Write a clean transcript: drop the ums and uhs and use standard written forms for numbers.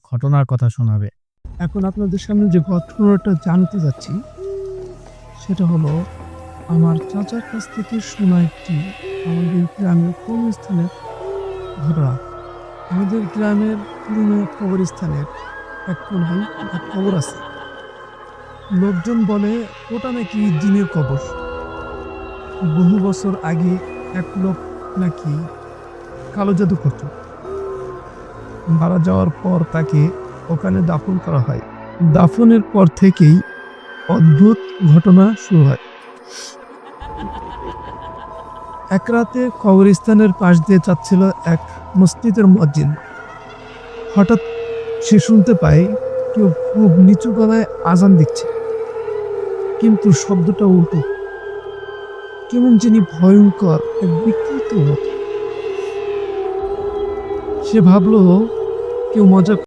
ঘটনার কথা শোনাবে। এখন আপনাদের সামনে যে ঘটনাটা জানতে যাচ্ছি, সেটা হলো আমার চাচার কাছ থেকে শোনা একটি আমাদের গ্রামের কবরস্থানের ঘটনা। আমাদের গ্রামের পুরনো কবরস্থানের এক কোনায় এক কবর আছে। লোকজন বলে ওটা নাকি জিনের কবর। বহু বছর আগে এক লোক নাকি কালো জাদু করত। মারা যাওয়ার পর তাকে ওখানে দাফন করা হয়। দাফনের পর থেকেই অদ্ভুত ঘটনা শুরু হয়। এক রাতে কবরস্থানের পাশ দিয়ে যাচ্ছিল এক মসজিদের মুয়াজ্জিন। হঠাৎ সে শুনতে পায় কেউ খুব নিচু গলায় আজান দিচ্ছে, কিন্তু শব্দটা উল্টো, কেমন যিনি ভয়ঙ্কর এক বিকৃত মতো। সে ভাবলো কেউ মজা